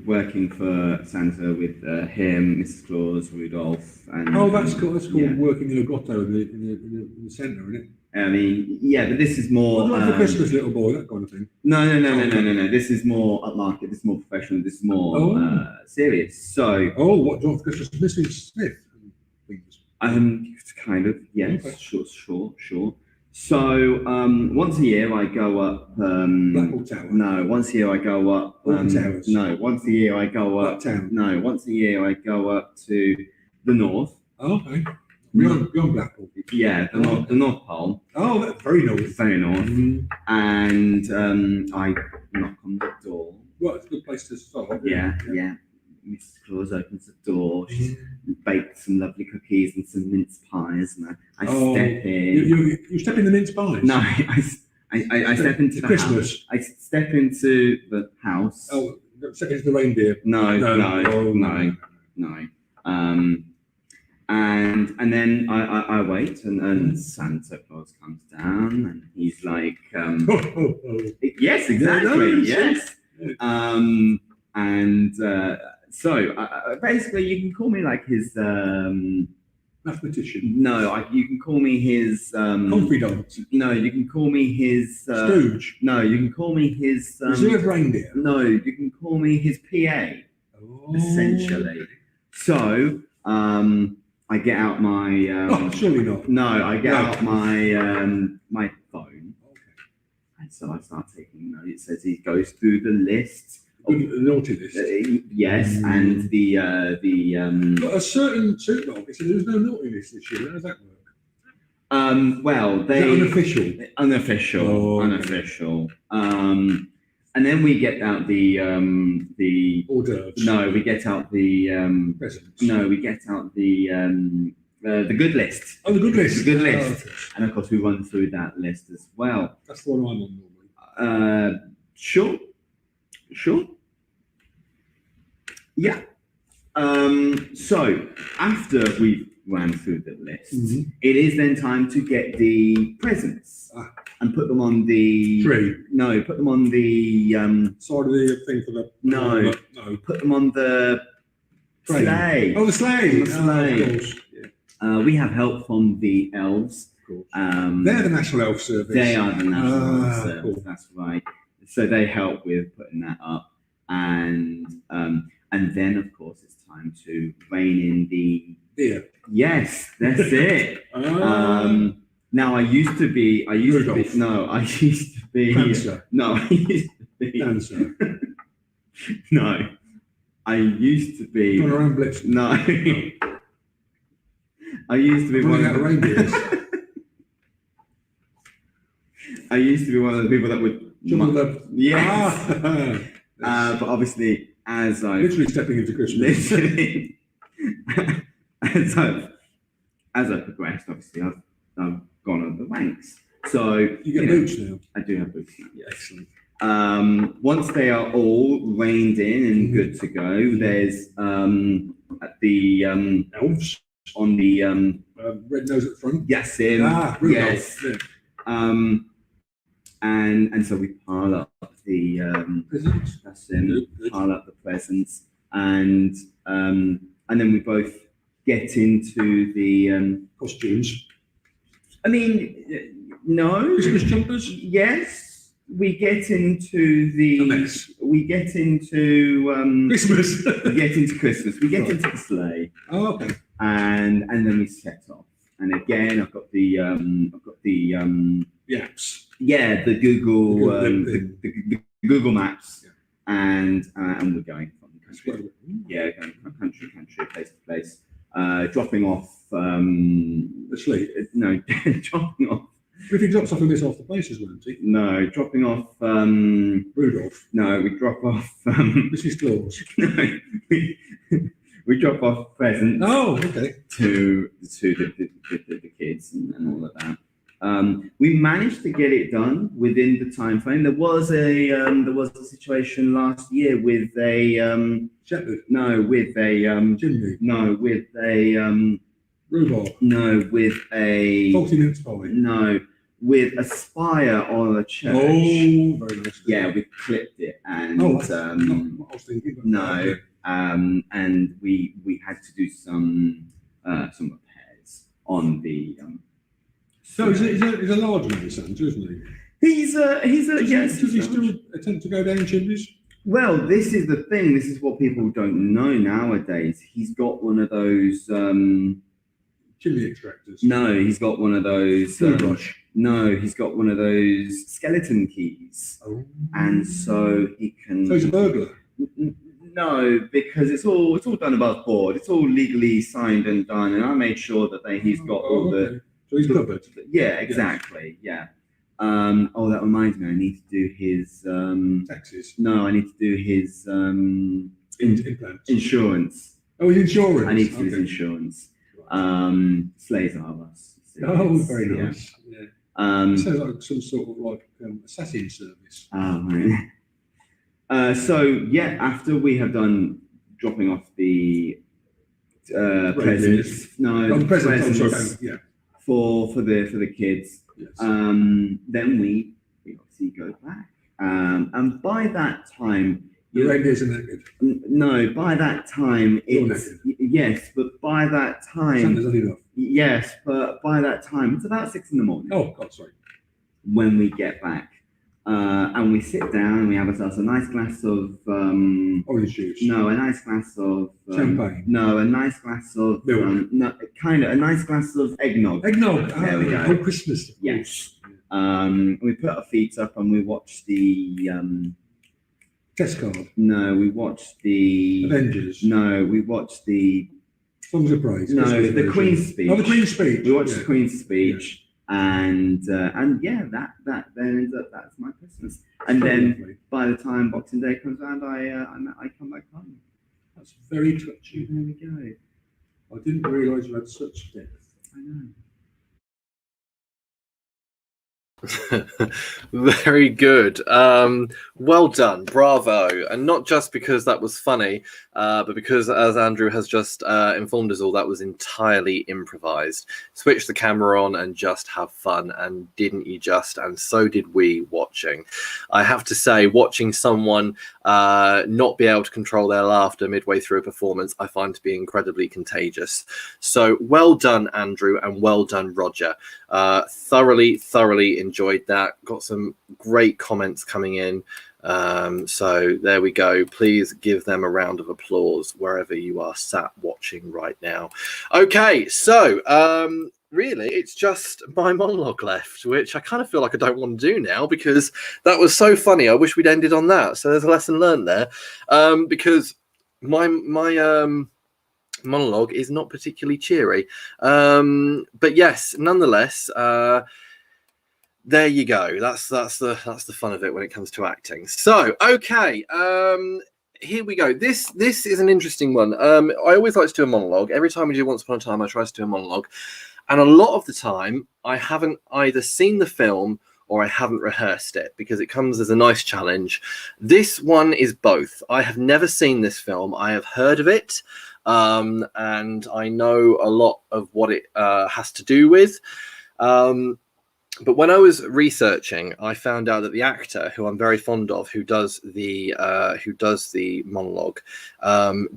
working for Santa with him, Mrs. Claus, Rudolph, and. Oh, that's cool. That's cool. Yeah. Working in a grotto in the centre, isn't it? I mean, yeah, but this is more. Not for Christmas, little boy, that kind of thing. No. This is more upmarket. This is more professional. This is more serious. So. Oh, what do you want for Christmas, Mrs. Smith? Kind of, yes, okay. Sure. So, once a year I go up. Blackwall Tower. No, once a year I go up. Towers. No, once a year I go up. Blacktown. No, once a year I go up to the north. Oh, okay. Beyond Blackpool. Yeah, the North Pole. Oh, that's very north. Very north. Mm. And I knock on the door. Well, it's a good place to start. Yeah. Mrs. Claus opens the door. She's baked some lovely cookies and some mince pies, and I step in. You step in the mince pies? No, I step into the Christmas. house. I step into the house. Oh, step into the reindeer. No. And then I wait, and Santa Claus comes down, and he's like, yes, exactly, yes. So basically, you can call me like his mathematician. No, you can call me his confidant. No, you can call me his Stooge. No, you can call me his reserve reindeer. No, you can call me his PA. Oh. Essentially. So I get out my surely not. No, I get out my my phone. Okay. And so I start taking notes. It says he goes through the list. The naughty list. Yes, and the But a certain supermarket said there's no naughty list this year. How does that work? Well, they unofficial. Oh, unofficial. And then we get out the hors d'oeuvres. No, we get out the presents. No, we get out the good list. Oh, the good list. The good list. And of course, we run through that list as well. That's the one I'm on normally. Sure. Yeah. So after we've ran through the list, Mhm. it is then time to get the presents and put them on the Tree. No, put them on the Side of the thing for the. No. No. Put them on the Train. sleigh. Oh, the sleigh. The sleigh. Of course. Yeah. We have help from the elves. Of course. Um, They're the National Elf Service. They are the National Elf Service. Cool. That's right. So they help with putting that up, and then of course it's time to rein in the Deer. Yes, that's it. Now I used to be. Rudolph. No, I used to be. Prancer. No, I used to be. Dancer. No, I used to be. Going around blitzing. No, I used to be one Running out of reindeers. I used to be one of the people that would. Jump the. Yes. But obviously, as I Literally stepping into Christmas. literally, as I progressed, obviously I've gone on the ranks. So You get know, boots now. I do have boots now. Yes. Excellent. Once they are all reined in and good to go, there's at the Elves. on the Red nose at the front. yes him Rudolph. yes Yeah. and so we pile up the Presents. that's him, Good. pile up the presents, and then we both get into the Costumes. I mean, no. Christmas jumpers. Yes, we get into the. A mess. We get into Christmas. We get into Christmas. We get Right. into the sleigh, Oh, okay. and then we set off. And again, I've got the Yaps. yeah, the Google The Google Maps, Yeah. and we're going from That's country, what- yeah, going from country, place to place, dropping off. The sleigh. No, dropping off. If he drops off in this off the places, won't he? No, dropping off. Rudolph. No, we drop off. Mrs. Claus. No, we drop off presents Oh, okay. to the kids and all of that. We managed to get it done within the time frame. There was a situation last year with a Shepherd. with a Chimney. with a Rhubarb. with a 40 minutes pie. with a spire on a church. Oh, very nice. Yeah, we clipped it and Oh, that's not what I was thinking. But no, and we had to do some repairs on the. So he's a large man, Santa, isn't he? He's a yes. Does he still attempt to go down chimneys? Well, this is the thing. This is what people don't know nowadays. He's got one of those. Chimney extractors. No, he's got one of those. Toothbrush. No, he's got one of those skeleton keys, Oh. and so he can. So he's a burglar. No, because it's all done above board. It's all legally signed and done, and I made sure that he's got all the. Okay. So he's covered. Yeah, exactly. Yeah. Oh, that reminds me. I need to do his. Taxes. No, I need to do his Implants. insurance. Oh, his insurance. I need to do his Okay. insurance. Slays are us. Oh, very Yeah. nice. Yeah. Sounds like some sort of like assassin service. So yeah, after we have done dropping off the presents, Oh, the presents. I'm sorry. Yeah. for the kids, Yes. then we obviously go back, and by that time, The reindeers are naked. no, by that time You're it's yes, but by that time, Santa's had enough. yes, but by that time it's about 6 a.m. Oh, God, sorry. when we get back. And we sit down and we have ourselves a nice glass of Orange juice. no, a nice glass of Champagne. No, a nice glass of Milk. no, kind of a nice glass of eggnog. Eggnog. There we go. Oh, Christmas. of Yes. course. We put our feet up and we watch the Test card. no, we watch the Avengers. no, we watch the Songs of Praise. no, Christmas the version. Queen's speech. Oh, the Queen's speech. We watch the Yeah. Queen's speech. And yeah, that then ends up that's my Christmas. And then Lovely. by the time Boxing Day comes around, I come back home. That's very touching. There we go. I didn't realise you had such depth. I know. Very good. Well done. Bravo. And not just because that was funny, but because, as Andrew has just informed us all, that was entirely improvised. Switch the camera on and just have fun. And didn't you just? And so did we watching. I have to say, watching someone not be able to control their laughter midway through a performance, I find to be incredibly contagious. So well done, Andrew, and well done, Roger. Thoroughly enjoyed that. Got some great comments coming in. So there we go. Please give them a round of applause wherever you are sat watching right now. Okay, so really it's just my monologue left, which I kind of feel like I don't want to do now because that was so funny. I wish we'd ended on that. So there's a lesson learned there, because my monologue is not particularly cheery, but yes, nonetheless, there you go. That's the fun of it when it comes to acting. So okay, here we go. This is an interesting one. I always like to do a monologue. Every time we do Once Upon a Time, I try to do a monologue, and a lot of the time I haven't either seen the film or I haven't rehearsed it because it comes as a nice challenge. This one is both. I have never seen this film. I have heard of it, and I know a lot of what it has to do with. But when I was researching, I found out that the actor, who I'm very fond of, who does the monologue,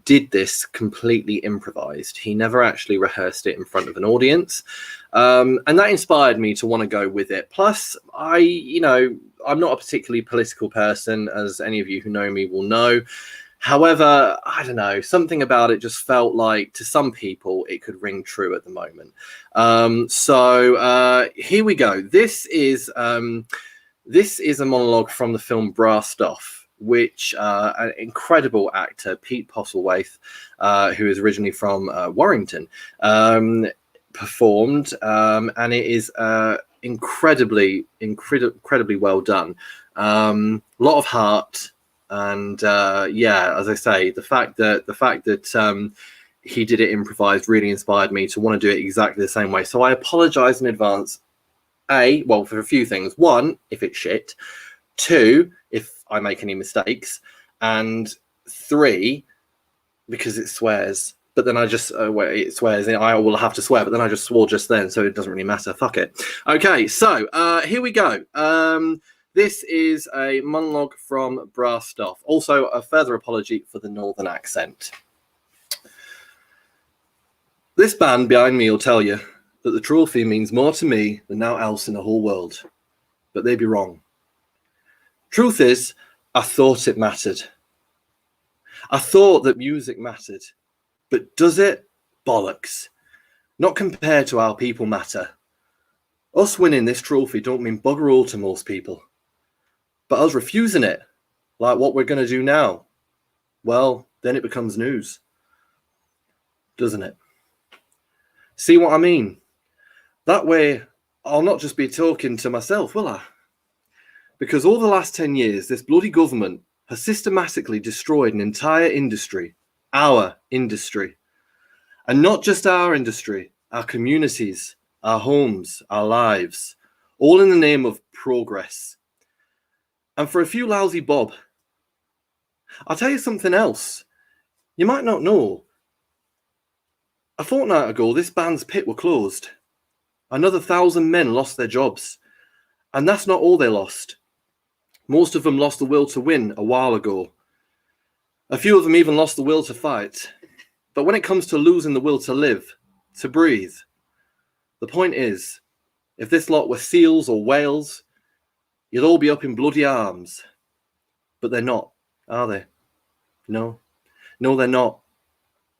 did this completely improvised. He never actually rehearsed it in front of an audience, and that inspired me to want to go with it. Plus, I'm not a particularly political person, as any of you who know me will know. However, I don't know, something about it just felt like to some people it could ring true at the moment. So here we go. This is a monologue from the film Brassed Off, which an incredible actor, Pete Postlethwaite, who is originally from Warrington, performed, and it is incredibly well done. A lot of heart. And yeah, as I say, the fact that he did it improvised really inspired me to want to do it exactly the same way. So I apologize in advance. For a few things. One, if it's shit. Two, if I make any mistakes. And three, because it swears. But then I just it swears. I will have to swear. But then I just swore just then, so it doesn't really matter. Fuck it. Okay, so here we go. This is a monologue from Brassed Off. Also, a further apology for the northern accent. This band behind me will tell you that the trophy means more to me than now else in the whole world. But they'd be wrong. Truth is, I thought it mattered. I thought that music mattered. But does it? Bollocks. Not compared to how people matter. Us winning this trophy don't mean bugger all to most people. But us refusing it, like what we're going to do now, well, then it becomes news. Doesn't it? See what I mean? That way, I'll not just be talking to myself, will I? Because over the last 10 years, this bloody government has systematically destroyed an entire industry, our industry. And not just our industry, our communities, our homes, our lives, all in the name of progress. And for a few lousy bob. I'll tell you something else. You might not know. A fortnight ago, this band's pit were closed. Another 1,000 men lost their jobs. And that's not all they lost. Most of them lost the will to win a while ago. A few of them even lost the will to fight. But when it comes to losing the will to live, to breathe, the point is, if this lot were seals or whales, you'd all be up in bloody arms. But they're not, are they? No, they're not.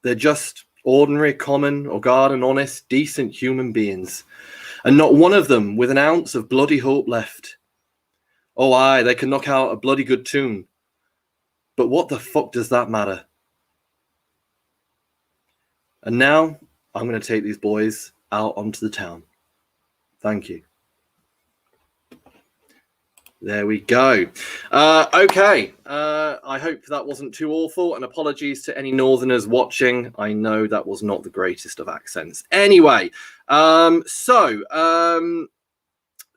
They're just ordinary, common, or garden honest, decent human beings. And not one of them with an ounce of bloody hope left. Oh, aye, they can knock out a bloody good tune. But what the fuck does that matter? And now, I'm going to take these boys out onto the town. Thank you. There we go. Okay. I hope that wasn't too awful, and apologies to any Northerners watching. I know that was not the greatest of accents. Anyway,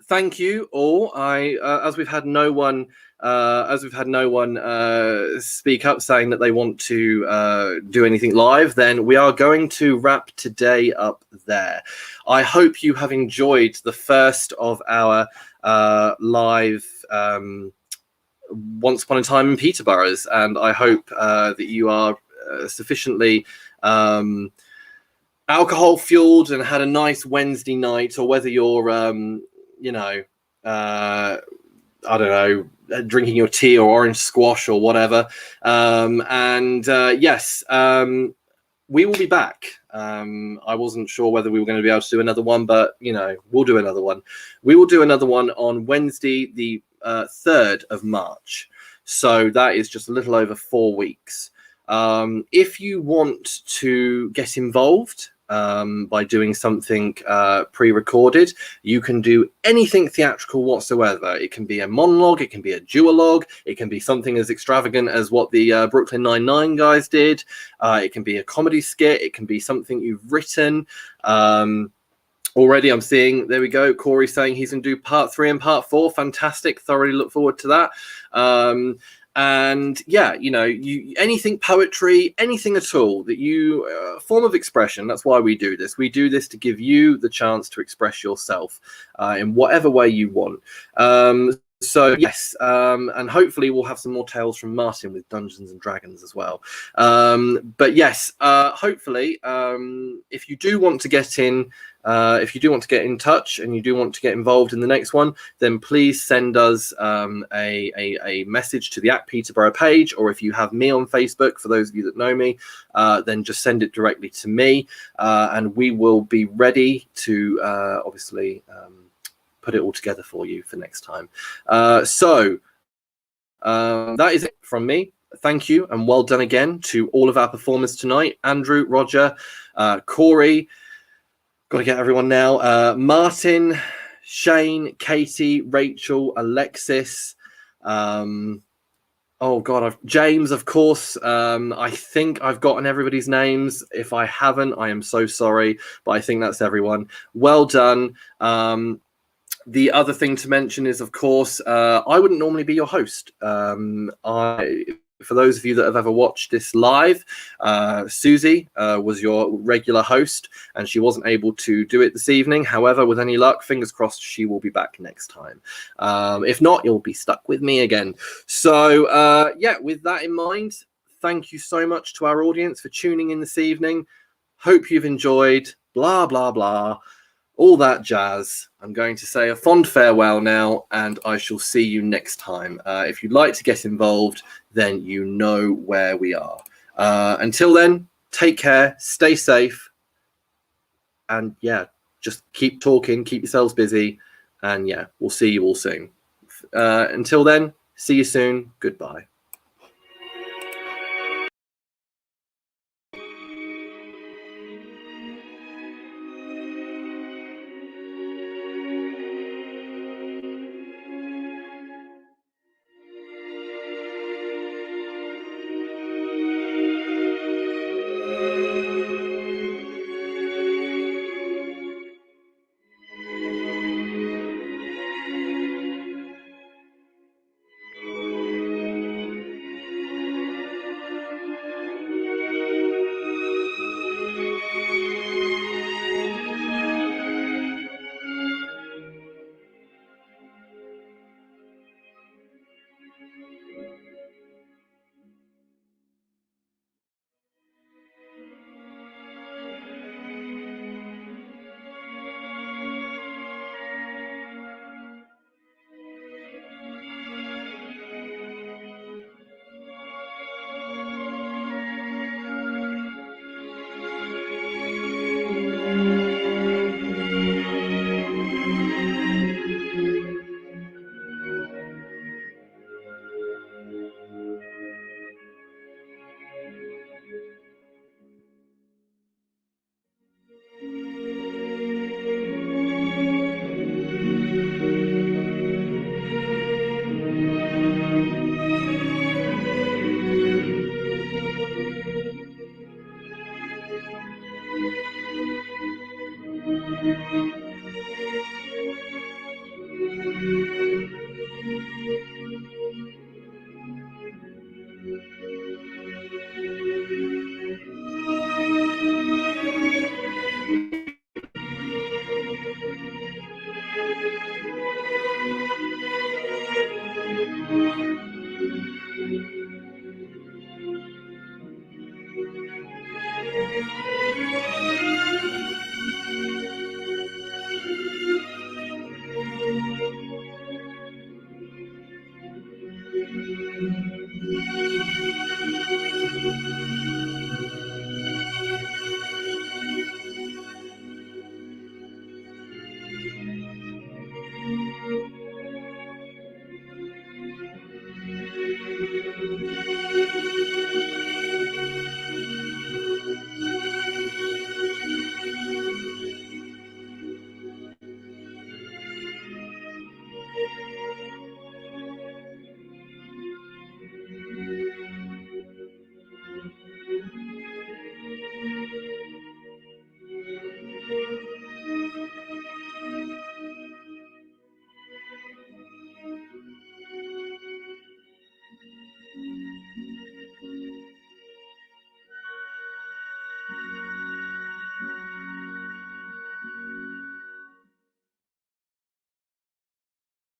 thank you all. As we've had no one speak up saying that they want to do anything live, then we are going to wrap today up there. I hope you have enjoyed the first of our live Once Upon a Time in Peterboroughs, and I hope that you are sufficiently alcohol fueled and had a nice Wednesday night, or whether you're I don't know, drinking your tea or orange squash or whatever. Yes, we will be back. I wasn't sure whether we were going to be able to do another one, but we'll do another one. We will do another one on Wednesday, the 3rd of March. So that is just a little over 4 weeks. If you want to get involved by doing something pre-recorded, you can do anything theatrical whatsoever. It can be a monologue, it can be a duologue, it can be something as extravagant as what the Brooklyn Nine-Nine guys did. It can be a comedy skit, it can be something you've written. Already I'm seeing, there we go, Corey saying he's going to do part 3 and part 4. Fantastic. Thoroughly look forward to that. And yeah, anything poetry, anything at all that you form of expression. That's why we do this. We do this to give you the chance to express yourself in whatever way you want. So yes, and hopefully we'll have some more tales from Martin with Dungeons and Dragons as well. But yes, hopefully, if you do want to get in, if you do want to get in touch and you do want to get involved in the next one, then please send us a message to the @Peterborough page, or if you have me on Facebook, for those of you that know me, then just send it directly to me, and we will be ready to obviously put it all together for you for next time. So that is it from me. Thank you and well done again to all of our performers tonight. Andrew, Roger, Corey, got to get everyone now. Martin, Shane, Katie, Rachel, Alexis, oh God, James, of course. I think I've gotten everybody's names. If I haven't, I am so sorry, but I think that's everyone. Well done. The other thing to mention is, of course, I wouldn't normally be your host. For those of you that have ever watched this live, Susie was your regular host, and she wasn't able to do it this evening. However, with any luck, fingers crossed, she will be back next time. If not, you'll be stuck with me again. So, yeah, with that in mind, thank you so much to our audience for tuning in this evening. Hope you've enjoyed. Blah, blah, blah. All that jazz. I'm going to say a fond farewell now, and I shall see you next time. If you'd like to get involved, then you know where we are. Until then, take care, stay safe, and yeah, just keep talking, keep yourselves busy, and yeah, we'll see you all soon. Until then, see you soon. Goodbye.